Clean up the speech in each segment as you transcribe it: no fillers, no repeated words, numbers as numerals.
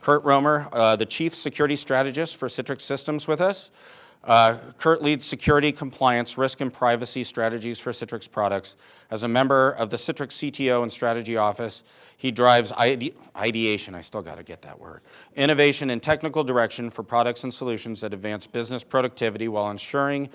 Kurt Roemer, the Chief Security Strategist for Citrix Systems with us. Kurt leads security, compliance, risk, and privacy strategies for Citrix products. As a member of the Citrix CTO and Strategy Office, he drives ideation, I still got to get that word, innovation and technical direction for products and solutions that advance business productivity while ensuring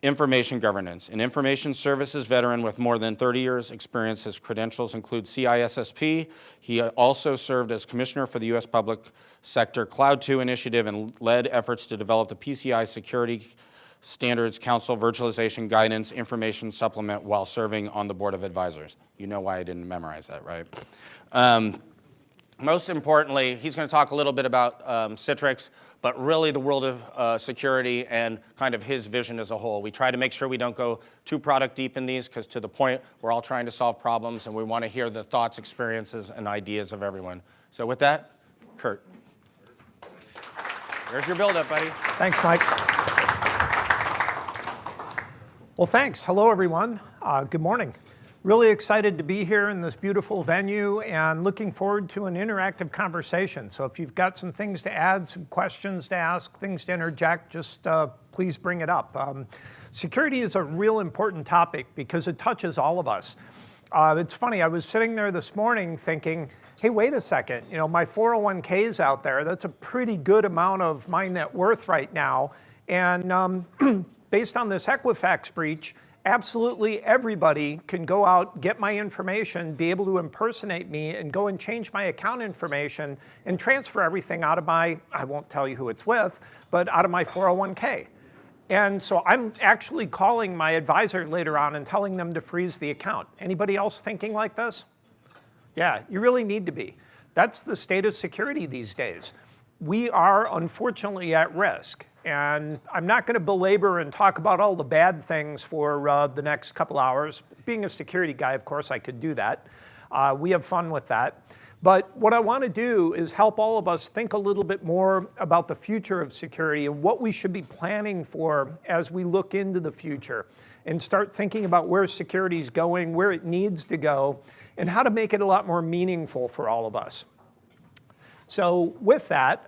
information governance. An information services veteran with more than 30 years experience, his credentials include CISSP. He also served as commissioner for the U.S. Public Sector Cloud 2 initiative and led efforts to develop the PCI Security Standards Council Virtualization Guidance Information Supplement while serving on the Board of Advisors. You know why I didn't memorize that, right? Most importantly, he's going to talk a little bit about Citrix, but really the world of security and kind of his vision as a whole. We try to make sure we don't go too product deep in these, because to the point, we're all trying to solve problems, and we want to hear the thoughts, experiences, and ideas of everyone. So with that, Kurt. There's your build-up, buddy. Thanks, Mike. Well, thanks. Hello, everyone. Good morning. Really excited to be here in this beautiful venue and looking forward to an interactive conversation. So if you've got some things to add, some questions to ask, things to interject, just please bring it up. Security is a real important topic because it touches all of us. It's funny, I was sitting there this morning thinking, hey, wait a second, you know, my 401k is out there. That's a pretty good amount of my net worth right now. And based on this Equifax breach, absolutely everybody can go out, get my information, be able to impersonate me, and go and change my account information and transfer everything out of my, I won't tell you who it's with, but out of my 401k. And so I'm actually calling my advisor later on and telling them to freeze the account. Anybody else thinking like this? Yeah, you really need to be. That's the state of security these days. We are unfortunately at risk. And I'm not going to belabor and talk about all the bad things for the next couple hours. Being a security guy, of course, I could do that. We have fun with that. But what I want to do is help all of us think a little bit more about the future of security and what we should be planning for as we look into the future and start thinking about where security is going, where it needs to go, and how to make it a lot more meaningful for all of us. So with that,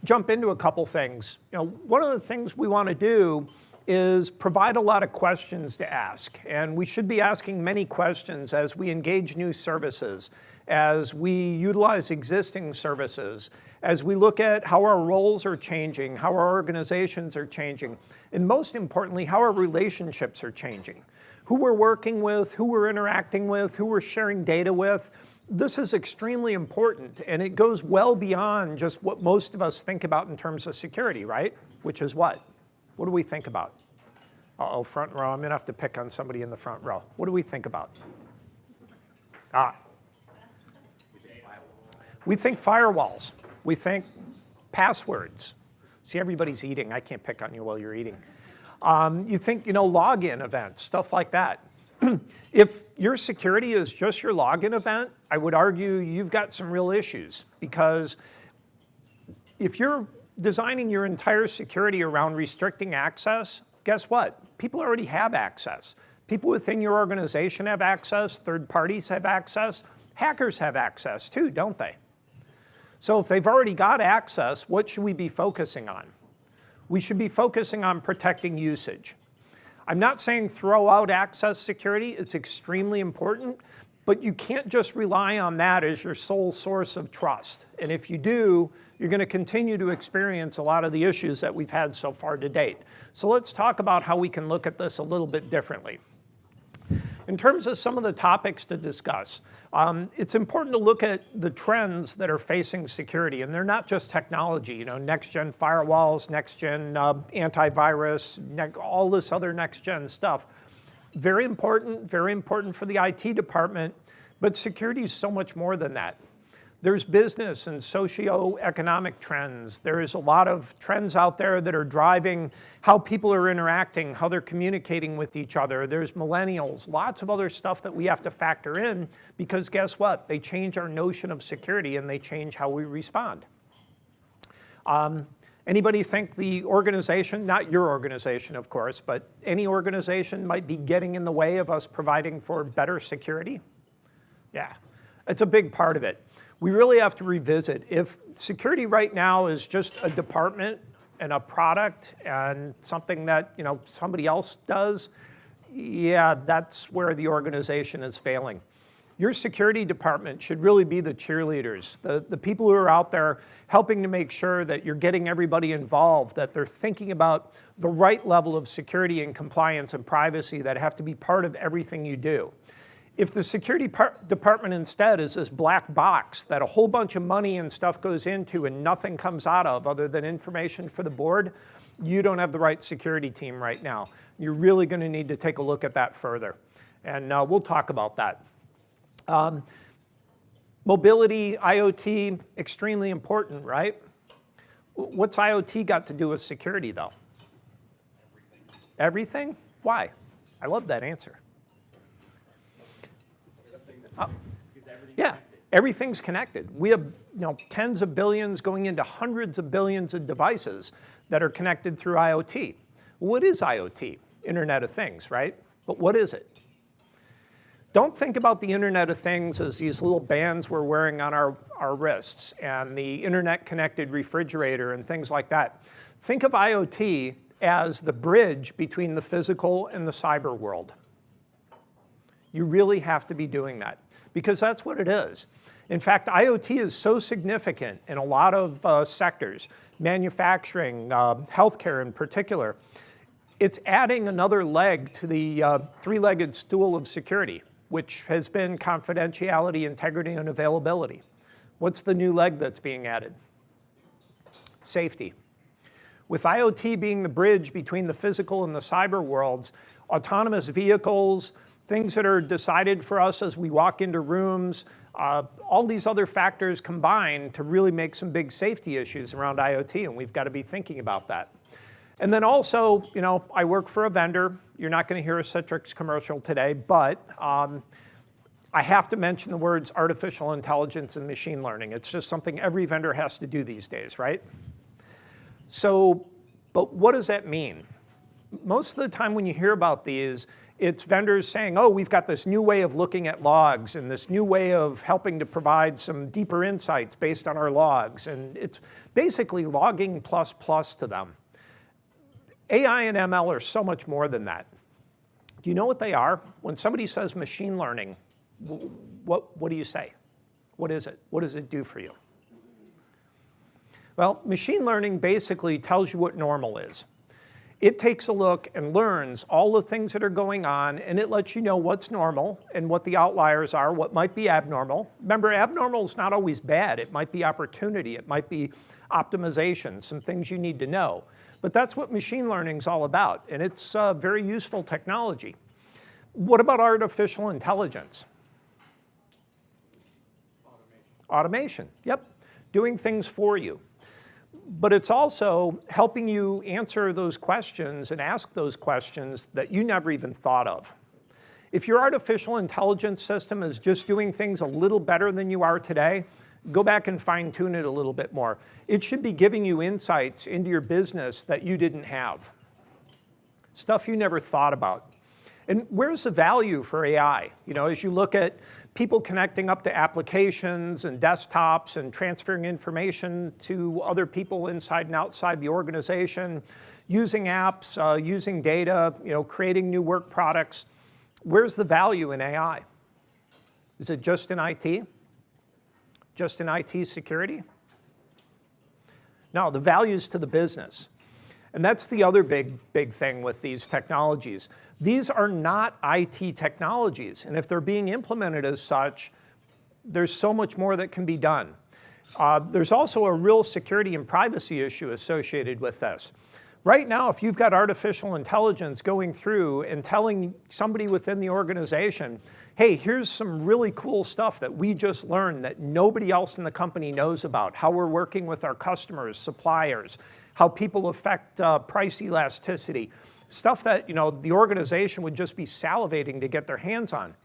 jump into a couple things. You know, one of the things we want to do is provide a lot of questions to ask. And we should be asking many questions as we engage new services, as we utilize existing services, as we look at how our roles are changing, how our organizations are changing, and most importantly, how our relationships are changing. Who we're working with, who we're interacting with, who we're sharing data with. This is extremely important, and it goes well beyond just what most of us think about in terms of security, right? Which is what? What do we think about? Uh-oh, front row. I'm going to have to pick on somebody in the front row. What do we think about? We think firewalls. We think passwords. See, everybody's eating. I can't pick on you while you're eating. You think, you know, login events, stuff like that. If your security is just your login event, I would argue you've got some real issues, because if you're designing your entire security around restricting access, guess what? People already have access. People within your organization have access, third parties have access, hackers have access too, don't they? So if they've already got access, what should we be focusing on? We should be focusing on protecting usage. I'm not saying throw out access security. It's extremely important, but you can't just rely on that as your sole source of trust. And if you do, you're going to continue to experience a lot of the issues that we've had so far to date. So let's talk about how we can look at this a little bit differently. In terms of some of the topics to discuss, it's important to look at the trends that are facing security, and they're not just technology, you know, next-gen firewalls, next-gen antivirus, all this other next-gen stuff. Very important for the IT department, but security is so much more than that. There's business and socio-economic trends. There is a lot of trends out there that are driving how people are interacting, how they're communicating with each other. There's millennials, lots of other stuff that we have to factor in, because guess what? They change our notion of security and they change how we respond. Anybody think the organization, not your organization of course, but any organization might be getting in the way of us providing for better security? Yeah, it's a big part of it. we really have to revisit. If security right now is just a department and a product and something that somebody else does, yeah, that's where the organization is failing. Your security department should really be the cheerleaders, the people who are out there helping to make sure that you're getting everybody involved, that they're thinking about the right level of security and compliance and privacy that have to be part of everything you do. If the security department instead is this black box that a whole bunch of money and stuff goes into and nothing comes out of other than information for the board, you don't have the right security team right now. You're really going to need to take a look at that further. And we'll talk about that. Mobility, IoT, extremely important, right? What's IoT got to do with security, though? Everything. Everything? Why? I love that answer. Yeah, everything's connected. We have tens of billions going into hundreds of billions of devices that are connected through IoT. What is IoT? Internet of Things, right? But what is it? Don't think about the Internet of Things as these little bands we're wearing on our wrists and the internet-connected refrigerator and things like that. Think of IoT as the bridge between the physical and the cyber world. You really have to be doing that because that's what it is. In fact, IoT is so significant in a lot of sectors, manufacturing, healthcare in particular. It's adding another leg to the three-legged stool of security, which has been confidentiality, integrity, and availability. What's the new leg that's being added? Safety. With IoT being the bridge between the physical and the cyber worlds, autonomous vehicles, things that are decided for us as we walk into rooms, all these other factors combine to really make some big safety issues around IoT, and we've got to be thinking about that. And then also, I work for a vendor. You're not going to hear a Citrix commercial today, but I have to mention the words artificial intelligence and machine learning. It's just something every vendor has to do these days, right? So, but what does that mean? Most of the time when you hear about these, it's vendors saying, oh, we've got this new way of looking at logs and this new way of helping to provide some deeper insights based on our logs. And it's basically logging plus plus to them. AI and ML are so much more than that. Do you know what they are? When somebody says machine learning, what do you say? What is it? What does it do for you? Well, machine learning basically tells you what normal is. It takes a look and learns all the things that are going on, and it lets you know what's normal and what the outliers are, what might be abnormal. Remember, abnormal is not always bad. It might be opportunity. It might be optimization, some things you need to know. But that's what machine learning is all about, and it's very useful technology. What about artificial intelligence? Automation, yep, doing things for you. But it's also helping you answer those questions and ask those questions that you never even thought of. If your artificial intelligence system is just doing things a little better than you are today, go back and fine-tune it a little bit more. It should be giving you insights into your business that you didn't have, stuff you never thought about. And where's the value for AI? As you look at people connecting up to applications and desktops and transferring information to other people inside and outside the organization, using apps, using data, creating new work products, where's the value in AI? Is it just in IT? Just in IT security? No, the value's to the business. And that's the other big thing with these technologies. These are not IT technologies, and if they're being implemented as such, there's so much more that can be done. There's also a real security and privacy issue associated with this. Right now, if you've got artificial intelligence going through and telling somebody within the organization, hey, here's some really cool stuff that we just learned that nobody else in the company knows about, how we're working with our customers, suppliers, how people affect price elasticity, stuff that the organization would just be salivating to get their hands on.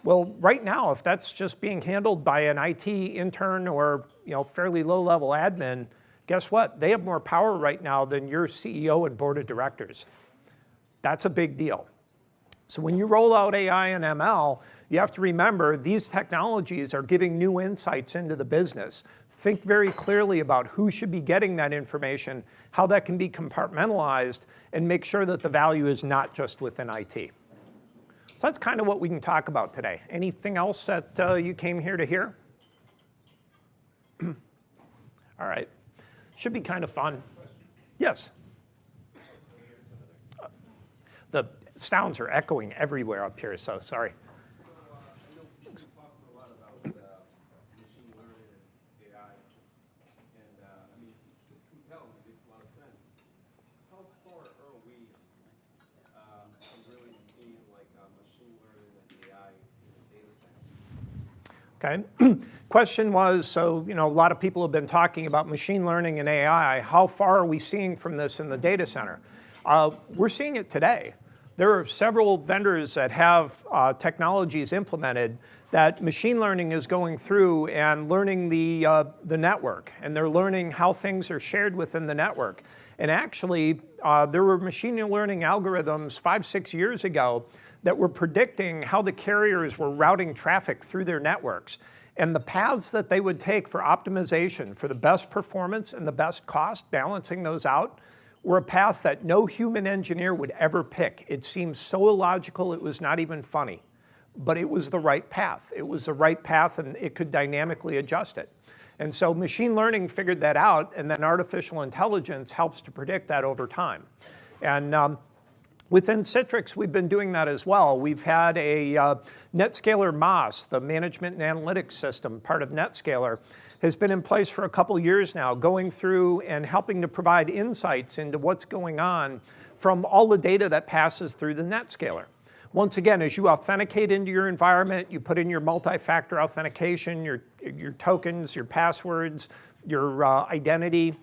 Well, right now, if that's just being handled by an IT intern or fairly low-level admin, guess what? They have more power right now than your CEO and board of directors. That's a big deal. So when you roll out AI and ML, You have to remember these technologies are giving new insights into the business. Think very clearly about who should be getting that information, how that can be compartmentalized, and make sure that the value is not just within IT. So that's kind of what we can talk about today. Anything else that you came here to hear? All right. Should be kind of fun. Yes? The sounds are echoing everywhere up here, so sorry. So I know we've talked a lot about machine learning and AI, and I mean, it's compelling, it makes a lot of sense. How far are we from really seeing like machine learning and AI in the data center? Okay. Question was, so a lot of people have been talking about machine learning and AI. How far are we seeing from this in the data center? We're seeing it today. There are several vendors that have technologies implemented that machine learning is going through and learning the network, and they're learning how things are shared within the network. And actually, there were machine learning algorithms 5-6 years ago that were predicting how the carriers were routing traffic through their networks. And the paths that they would take for optimization, for the best performance and the best cost, balancing those out, were a path that no human engineer would ever pick. It seemed so illogical it was not even funny. But it was the right path. It was the right path, and it could dynamically adjust it. And so machine learning figured that out, and then artificial intelligence helps to predict that over time. And within Citrix, we've been doing that as well. We've had a NetScaler MOS, the management and analytics system, part of NetScaler, has been in place for a couple years now, going through and helping to provide insights into what's going on from all the data that passes through the NetScaler. Once again, as you authenticate into your environment, you put in your multi-factor authentication, your tokens, your passwords, your identity.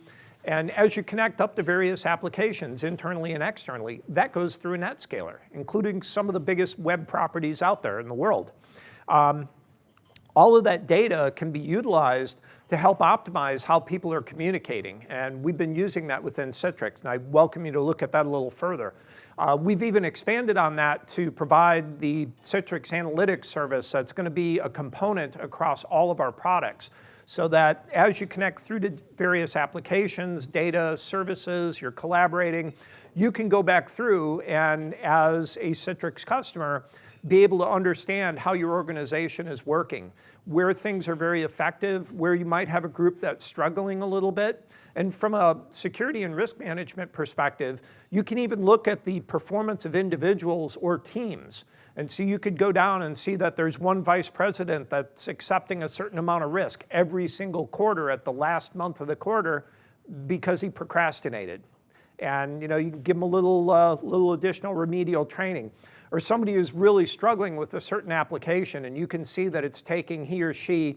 And as you connect up to various applications, internally and externally, that goes through a NetScaler, including some of the biggest web properties out there in the world. All of that data can be utilized to help optimize how people are communicating. And we've been using that within Citrix, and I welcome you to look at that a little further. We've even expanded on that to provide the Citrix Analytics service that's going to be a component across all of our products, so that as you connect through to various applications, data, services, you're collaborating, you can go back through and, as a Citrix customer, be able to understand how your organization is working, where things are very effective, where you might have a group that's struggling a little bit. And from a security and risk management perspective, you can even look at the performance of individuals or teams. And so you could go down and see that there's one vice president that's accepting a certain amount of risk every single quarter at the last month of the quarter because he procrastinated. And you can give them a little additional remedial training. Or somebody who's really struggling with a certain application, and you can see that it's taking he or she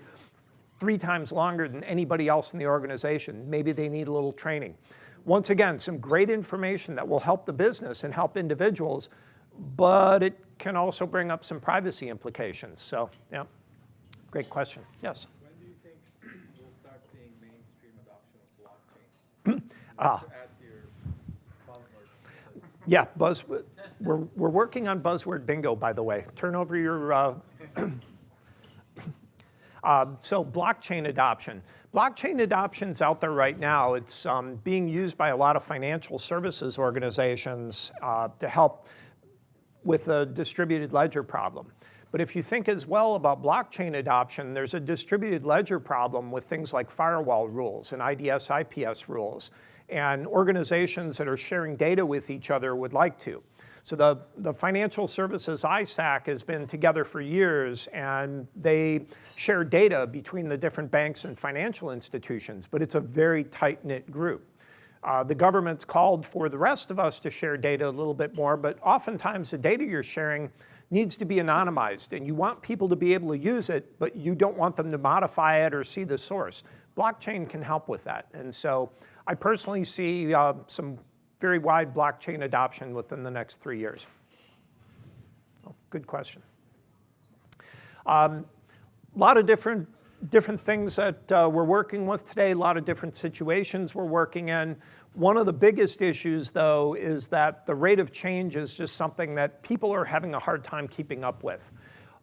3 times longer than anybody else in the organization. Maybe they need a little training. Once again, some great information that will help the business and help individuals, but it can also bring up some privacy implications. So, yeah, great question. Yes? When do you think we'll start seeing mainstream adoption of blockchains? To add to your buzzword. Yeah, buzzword. We're working on buzzword bingo, by the way. Turn over your... So blockchain adoption. Blockchain adoption's out there right now. It's being used by a lot of financial services organizations to help with the distributed ledger problem. But if you think as well about blockchain adoption, there's a distributed ledger problem with things like firewall rules and IDS, IPS rules. And organizations that are sharing data with each other would like to. So the Financial Services ISAC has been together for years, and they share data between the different banks and financial institutions, but it's a very tight-knit group. The government's called for the rest of us to share data a little bit more, but oftentimes the data you're sharing needs to be anonymized, and you want people to be able to use it, but you don't want them to modify it or see the source. Blockchain can help with that, and so I personally see some very wide blockchain adoption within the next 3 years. Oh, good question. A lot of different things that we're working with today, a lot of different situations we're working in. One of the biggest issues, though, is that the rate of change is just something that people are having a hard time keeping up with.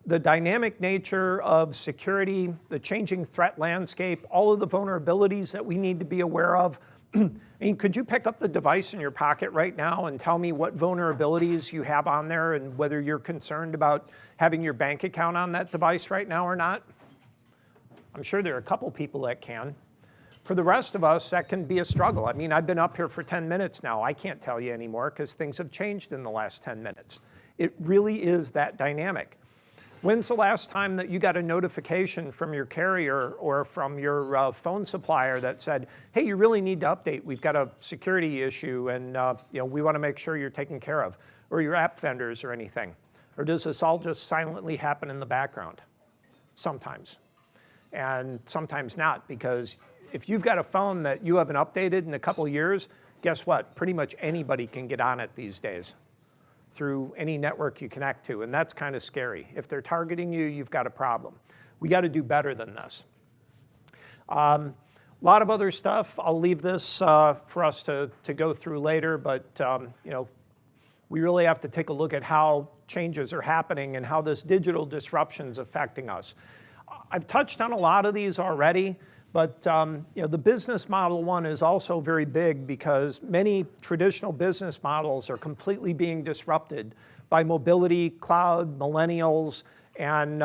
the dynamic nature of security, the changing threat landscape, all of the vulnerabilities that we need to be aware of. And could you pick up the device in your pocket right now and tell me what vulnerabilities you have on there and whether you're concerned about having your bank account on that device right now or not? I'm sure there are a couple people that can. For the rest of us, that can be a struggle. I mean, I've been up here for 10 minutes now. I can't tell you anymore because things have changed in the last 10 minutes. It really is that dynamic. When's the last time that you got a notification from your carrier or from your phone supplier that said, hey, you really need to update. We've got a security issue and we want to make sure you're taken care of, or your app vendors or anything? Or does this all just silently happen in the background? Sometimes. And sometimes not, because if you've got a phone that you haven't updated in a couple of years, guess what? Pretty much anybody can get on it these days through any network you connect to, and that's kind of scary. If they're targeting you, you've got a problem. We got to do better than this. A lot of other stuff. I'll leave this for us to go through later, but we really have to take a look at how changes are happening and how this digital disruption is affecting us. I've touched on a lot of these already, but the business model one is also very big because many traditional business models are completely being disrupted by mobility, cloud, millennials, and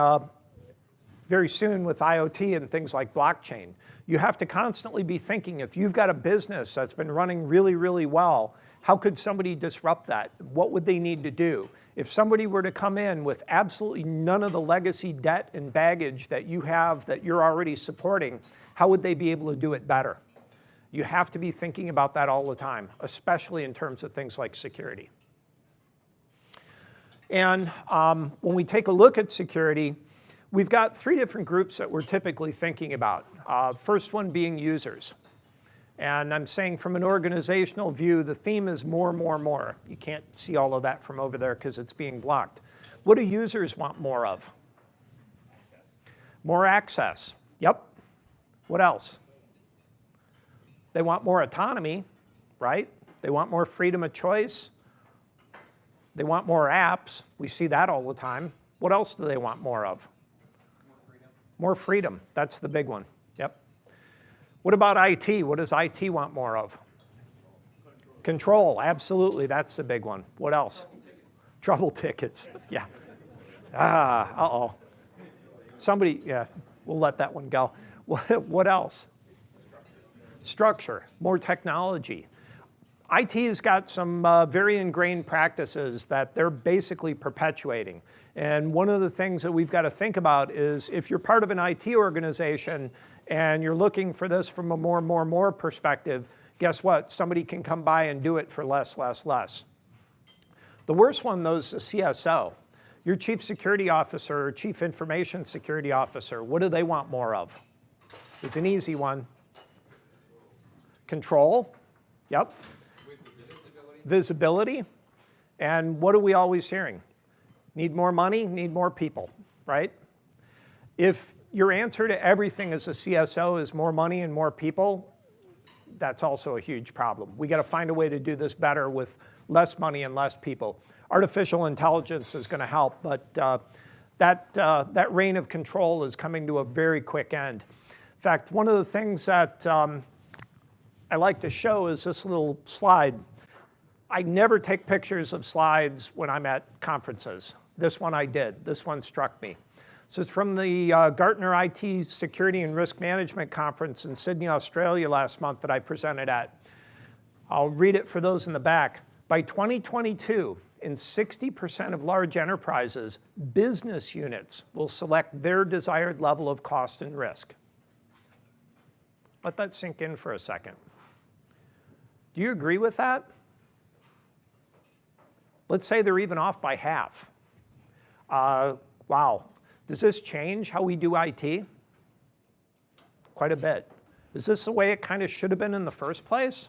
very soon with IoT and things like blockchain. You have to constantly be thinking, if you've got a business that's been running really, really well, how could somebody disrupt that? What would they need to do? If somebody were to come in with absolutely none of the legacy debt and baggage that you have that you're already supporting, how would they be able to do it better? You have to be thinking about that all the time, especially in terms of things like security. And when we take a look at security, we've got three different groups that we're typically thinking about. First one being users. And I'm saying from an organizational view, the theme is more, more, more. You can't see all of that from over there because it's being blocked. What do users want more of? Access. More access. Yep. What else? They want more autonomy, right? They want more freedom of choice. They want more apps. We see that all the time. What else do they want more of? More freedom. More freedom. That's the big one. Yep. What about IT? What does IT want more of? Control. Absolutely. That's the big one. What else? Trouble tickets. Yeah. Uh-oh. Somebody, yeah, we'll let that one go. What else? Structure. More technology. IT has got some very ingrained practices that they're basically perpetuating. And one of the things that we've got to think about is if you're part of an IT organization and you're looking for this from a more perspective, guess what? Somebody can come by and do it for less. The worst one, though, is the CSO. Your chief security officer or chief information security officer, what do they want more of? It's an easy one. Control. Yep. Visibility. And what are we always hearing? Need more money, need more people, right? If your answer to everything as a CSO is more money and more people, that's also a huge problem. We got to find a way to do this better with less money and less people. Artificial intelligence is going to help, but that reign of control is coming to a very quick end. In fact, one of the things that I like to show is this little slide. I never take pictures of slides when I'm at conferences. This one I did. This one struck me. This is from the Gartner IT Security and Risk Management Conference in Sydney, Australia last month that I presented at. I'll read it for those in the back. By 2022, in 60% of large enterprises, business units will select their desired level of cost and risk. Let that sink in for a second. Do you agree with that? Let's say they're even off by half. Wow. Does this change how we do IT? Quite a bit. Is this the way it kind of should have been in the first place?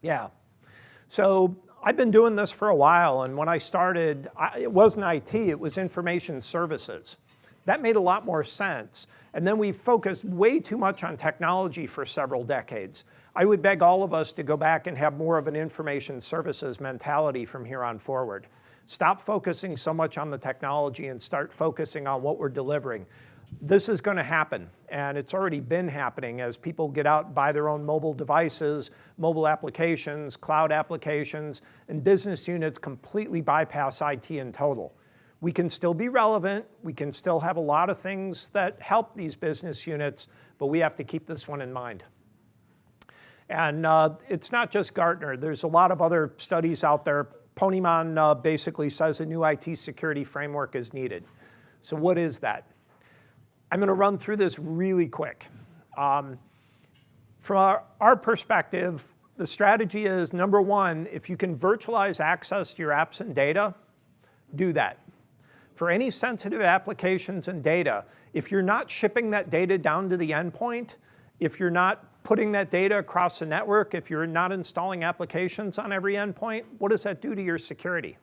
Yeah. So I've been doing this for a while, and when I started, it wasn't IT, it was information services. That made a lot more sense. And then we focused way too much on technology for several decades. I would beg all of us to go back and have more of an information services mentality from here on forward. Stop focusing so much on the technology and start focusing on what we're delivering. This is going to happen, and it's already been happening as people get out and buy their own mobile devices, mobile applications, cloud applications, and business units completely bypass IT in total. We can still be relevant, we can still have a lot of things that help these business units, but we have to keep this one in mind. And it's not just Gartner, there's a lot of other studies out there. Ponyman basically says a new IT security framework is needed. So what is that? I'm going to run through this really quick. From our perspective, the strategy is, number one, if you can virtualize access to your apps and data, do that. For any sensitive applications and data, if you're not shipping that data down to the endpoint, if you're not putting that data across the network, if you're not installing applications on every endpoint, what does that do to your security?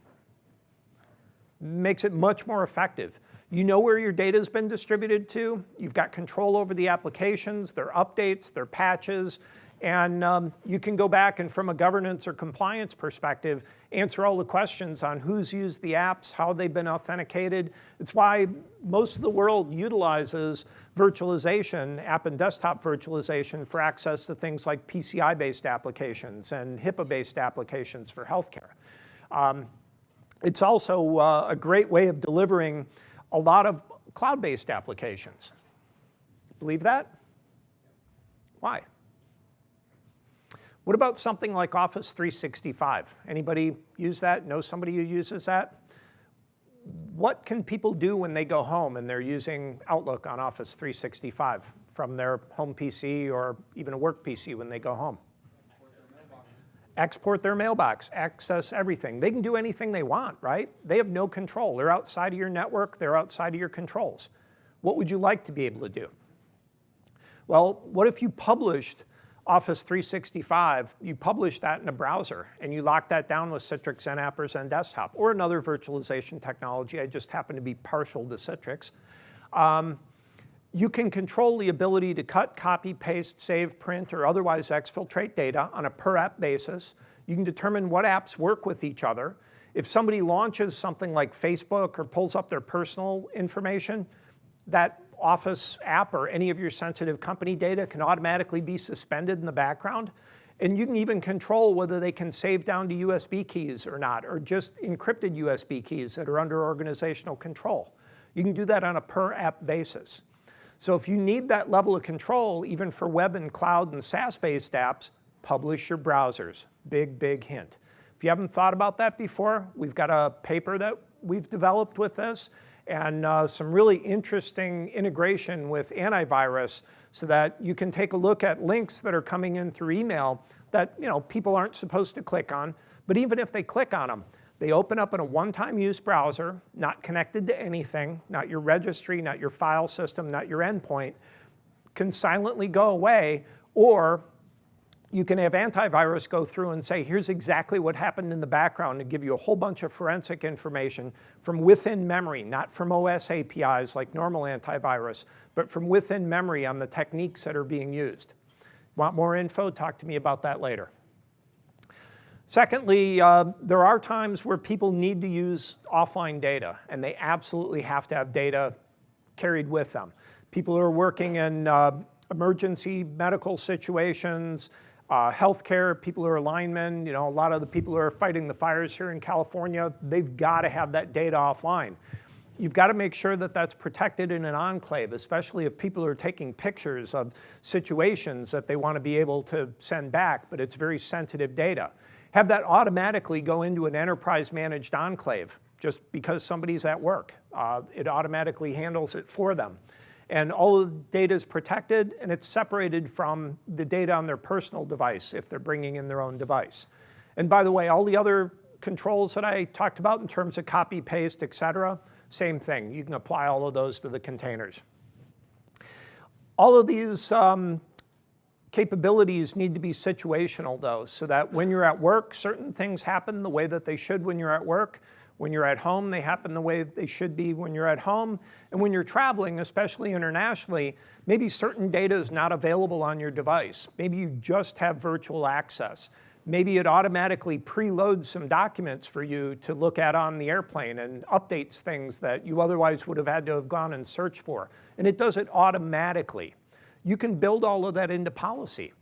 Makes it much more effective. You know where your data has been distributed to. You've got control over the applications, their updates, their patches, and you can go back and from a governance or compliance perspective, answer all the questions on who's used the apps, how they've been authenticated. It's why most of the world utilizes virtualization, app and desktop virtualization, for access to things like PCI-based applications and HIPAA-based applications for healthcare. It's also a great way of delivering a lot of cloud-based applications. Believe that? Why? What about something like Office 365? Anybody use that? Know somebody who uses that? What can people do when they go home and they're using Outlook on Office 365 from their home PC or even a work PC when they go home? Export their mailbox, access everything. They can do anything they want, right? They have no control. They're outside of your network. They're outside of your controls. What would you like to be able to do? Well, what if you published Office 365, you publish that in a browser, and you lock that down with Citrix NAppers and Desktop, or another virtualization technology. I just happen to be partial to Citrix. You can control the ability to cut, copy, paste, save, print, or otherwise exfiltrate data on a per-app basis. You can determine what apps work with each other. If somebody launches something like Facebook or pulls up their personal information, that Office app or any of your sensitive company data can automatically be suspended in the background. And you can even control whether they can save down to USB keys or not, or just encrypted USB keys that are under organizational control. You can do that on a per-app basis. So if you need that level of control, even for web and cloud and SaaS-based apps, publish your browsers. Big, big hint. If you haven't thought about that before, we've got a paper that we've developed with this, and some really interesting integration with antivirus so that you can take a look at links that are coming in through email that people aren't supposed to click on. But even if they click on them, they open up in a one-time use browser, not connected to anything, not your registry, not your file system, not your endpoint, can silently go away, or you can have antivirus go through and say, here's exactly what happened in the background, and give you a whole bunch of forensic information from within memory, not from OS APIs like normal antivirus, but from within memory on the techniques that are being used. Want more info? Talk to me about that later. Secondly, there are times where people need to use offline data, and they absolutely have to have data carried with them. People who are working in emergency medical situations, healthcare, people who are linemen, a lot of the people who are fighting the fires here in California, they've got to have that data offline. You've got to make sure that that's protected in an enclave, especially if people are taking pictures of situations that they want to be able to send back, but it's very sensitive data. Have that automatically go into an enterprise managed enclave just because somebody's at work. It automatically handles it for them. And all of the data is protected, and it's separated from the data on their personal device if they're bringing in their own device. And by the way, all the other controls that I talked about in terms of copy, paste, et cetera, same thing. You can apply all of those to the containers. All of these capabilities need to be situational, though, so that when you're at work, certain things happen the way that they should when you're at work. When you're at home, they happen the way they should be when you're at home. And when you're traveling, especially internationally, maybe certain data is not available on your device. Maybe you just have virtual access. Maybe it automatically preloads some documents for you to look at on the airplane and updates things that you otherwise would have had to have gone and searched for. And it does it automatically. You can build all of that into policy.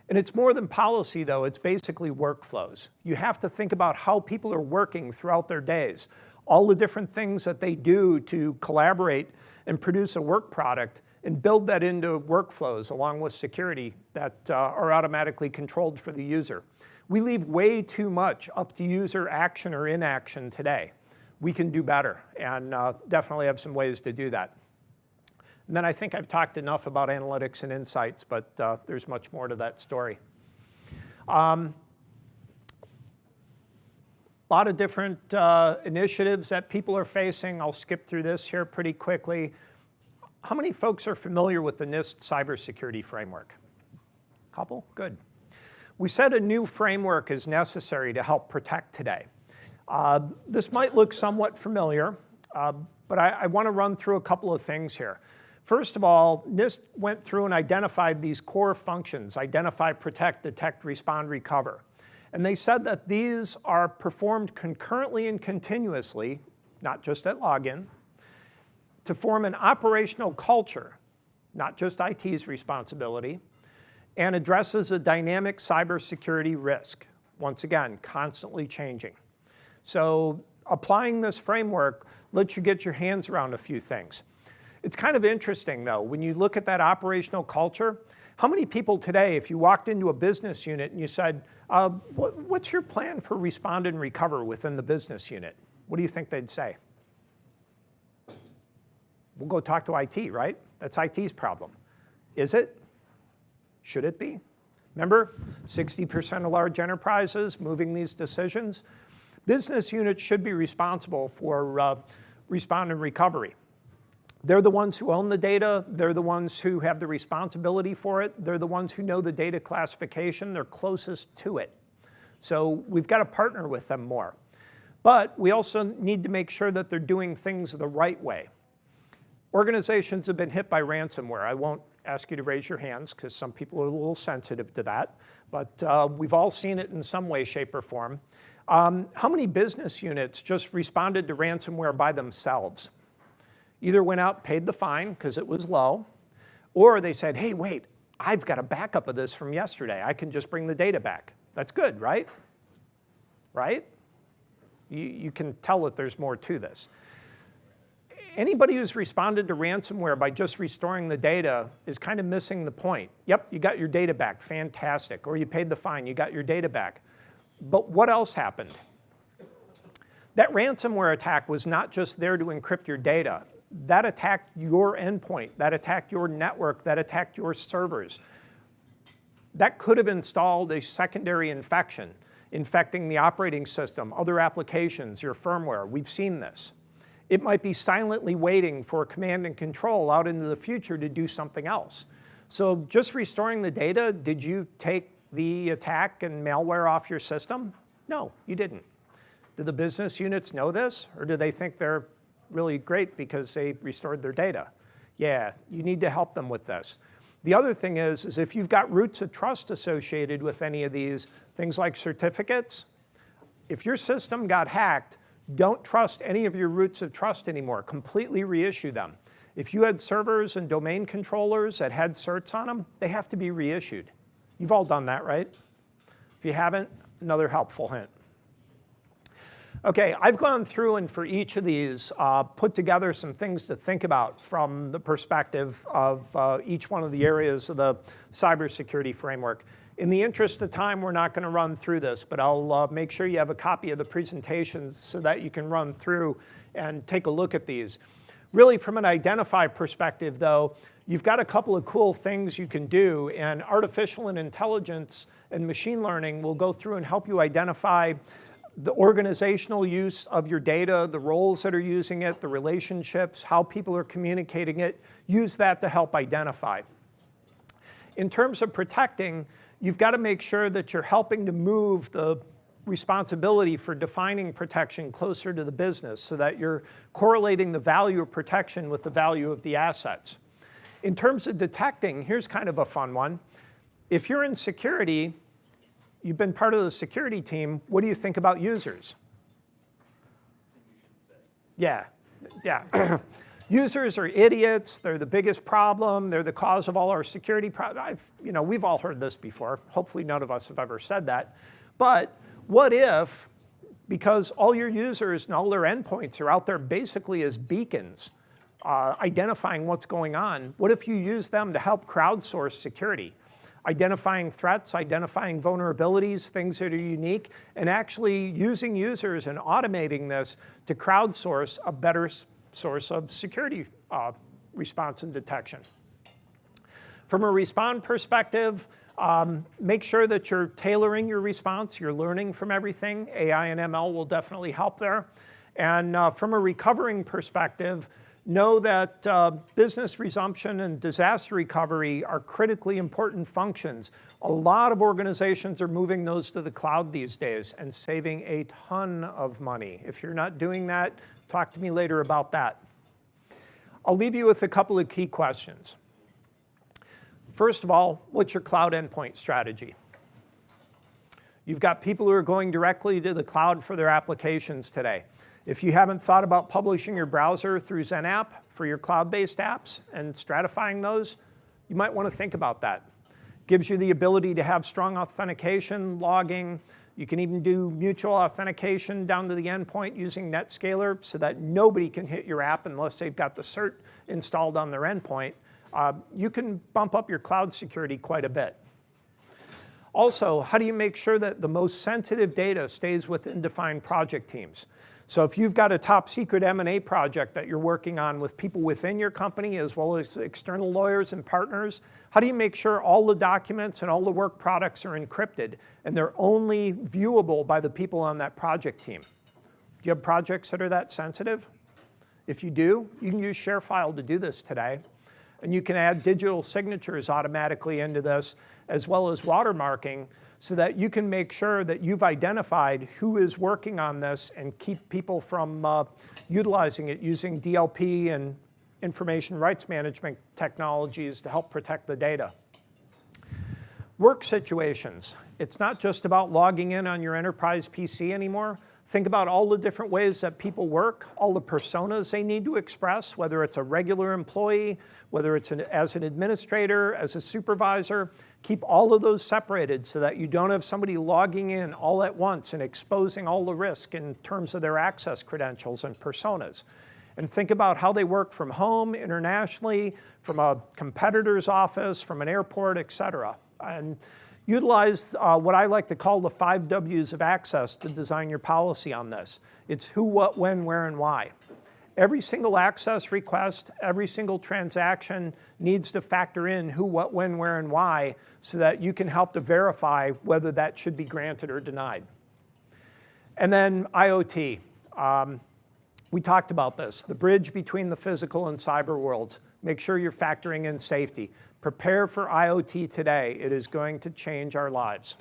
And it's more than policy, though. It's basically workflows. You have to think about how people are working throughout their days, all the different things that they do to collaborate and produce a work product, and build that into workflows along with security that are automatically controlled for the user. We leave way too much up to user action or inaction today. We can do better, and definitely have some ways to do that. And then I think I've talked enough about analytics and insights, but there's much more to that story. A lot of different initiatives that people are facing. I'll skip through this here pretty quickly. How many folks are familiar with the NIST cybersecurity framework? Couple? Good. We said a new framework is necessary to help protect today. This might look somewhat familiar, but I want to run through a couple of things here. First of all, NIST went through and identified these core functions: identify, protect, detect, respond, recover. And they said that these are performed concurrently and continuously, not just at login, to form an operational culture, not just IT's responsibility, and addresses a dynamic cybersecurity risk. Once again, constantly changing. So applying this framework lets you get your hands around a few things. It's kind of interesting, though, when you look at that operational culture. How many people today, if you walked into a business unit and you said, what's your plan for respond and recover within the business unit? What do you think they'd say? We'll go talk to IT, right? That's IT's problem. Is it? Should it be? Remember, 60% of large enterprises moving these decisions. Business units should be responsible for respond and recovery. They're the ones who own the data. They're the ones who have the responsibility for it. They're the ones who know the data classification. They're closest to it. So we've got to partner with them more. But we also need to make sure that they're doing things the right way. Organizations have been hit by ransomware. I won't ask you to raise your hands because some people are a little sensitive to that. But we've all seen it in some way, shape, or form. How many business units just responded to ransomware by themselves? Either went out, paid the fine because it was low, or they said, hey, wait, I've got a backup of this from yesterday. I can just bring the data back. That's good, right? Right? You can tell that there's more to this. Anybody who's responded to ransomware by just restoring the data is kind of missing the point. Yep, you got your data back, fantastic. Or you paid the fine, you got your data back. But what else happened? That ransomware attack was not just there to encrypt your data. That attacked your endpoint, that attacked your network, that attacked your servers. That could have installed a secondary infection, infecting the operating system, other applications, your firmware. We've seen this. It might be silently waiting for command and control out into the future to do something else. So just restoring the data, did you take the attack and malware off your system? No, you didn't. Do the business units know this, or do they think they're really great because they restored their data? Yeah, you need to help them with this. The other thing is if you've got roots of trust associated with any of these, things like certificates, if your system got hacked, don't trust any of your roots of trust anymore. Completely reissue them. If you had servers and domain controllers that had certs on them, they have to be reissued. You've all done that, right? If you haven't, another helpful hint. Okay, I've gone through and for each of these put together some things to think about from the perspective of each one of the areas of the cybersecurity framework. In the interest of time, we're not going to run through this, but I'll make sure you have a copy of the presentations so that you can run through and take a look at these. Really, from an identify perspective, though, you've got a couple of cool things you can do, and artificial intelligence and machine learning will go through and help you identify the organizational use of your data, the roles that are using it, the relationships, how people are communicating it. Use that to help identify. In terms of protecting, you've got to make sure that you're helping to move the responsibility for defining protection closer to the business so that you're correlating the value of protection with the value of the assets. In terms of detecting, here's kind of a fun one. If you're in security, you've been part of the security team. What do you think about users? Yeah, yeah. Users are idiots. They're the biggest problem. They're the cause of all our security problems. We've all heard this before. Hopefully none of us have ever said that. But what if, because all your users and all their endpoints are out there basically as beacons, identifying what's going on, what if you use them to help crowdsource security? Identifying threats, identifying vulnerabilities, things that are unique, and actually using users and automating this to crowdsource a better source of security response and detection. From a respond perspective, make sure that you're tailoring your response, you're learning from everything. AI and ML will definitely help there. And from a recovering perspective, know that business resumption and disaster recovery are critically important functions. A lot of organizations are moving those to the cloud these days and saving a ton of money. If you're not doing that, talk to me later about that. I'll leave you with a couple of key questions. First of all, what's your cloud endpoint strategy? You've got people who are going directly to the cloud for their applications today. If you haven't thought about publishing your browser through XenApp for your cloud-based apps and stratifying those, you might want to think about that. Gives you the ability to have strong authentication, logging. You can even do mutual authentication down to the endpoint using NetScaler so that nobody can hit your app unless they've got the cert installed on their endpoint. You can bump up your cloud security quite a bit. Also, how do you make sure that the most sensitive data stays within defined project teams? So if you've got a top secret M&A project that you're working on with people within your company as well as external lawyers and partners, how do you make sure all the documents and all the work products are encrypted and they're only viewable by the people on that project team? Do you have projects that are that sensitive? If you do, you can use ShareFile to do this today. And you can add digital signatures automatically into this as well as watermarking so that you can make sure that you've identified who is working on this and keep people from utilizing it using DLP and information rights management technologies to help protect the data. Work situations. It's not just about logging in on your enterprise PC anymore. Think about all the different ways that people work, all the personas they need to express, whether it's a regular employee, whether it's as an administrator, as a supervisor. Keep all of those separated so that you don't have somebody logging in all at once and exposing all the risk in terms of their access credentials and personas. And think about how they work from home, internationally, from a competitor's office, from an airport, et cetera. And utilize what I like to call the 5 W's of access to design your policy on this. It's who, what, when, where, and why. Every single access request, every single transaction needs to factor in who, what, when, where, and why so that you can help to verify whether that should be granted or denied. And then IoT. We talked about this, the bridge between the physical and cyber worlds. Make sure you're factoring in safety. Prepare for IoT today. It is going to change our lives.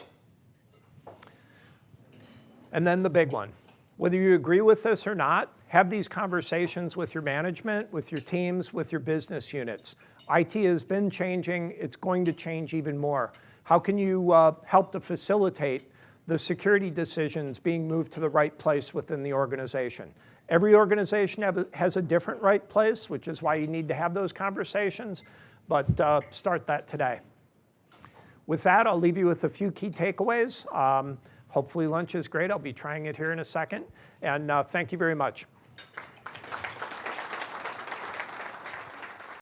And then the big one. Whether you agree with this or not, have these conversations with your management, with your teams, with your business units. IT has been changing. It's going to change even more. How can you help to facilitate the security decisions being moved to the right place within the organization? Every organization has a different right place, which is why you need to have those conversations. But start that today. With that, I'll leave you with a few key takeaways. Hopefully lunch is great. I'll be trying it here in a second. And thank you very much.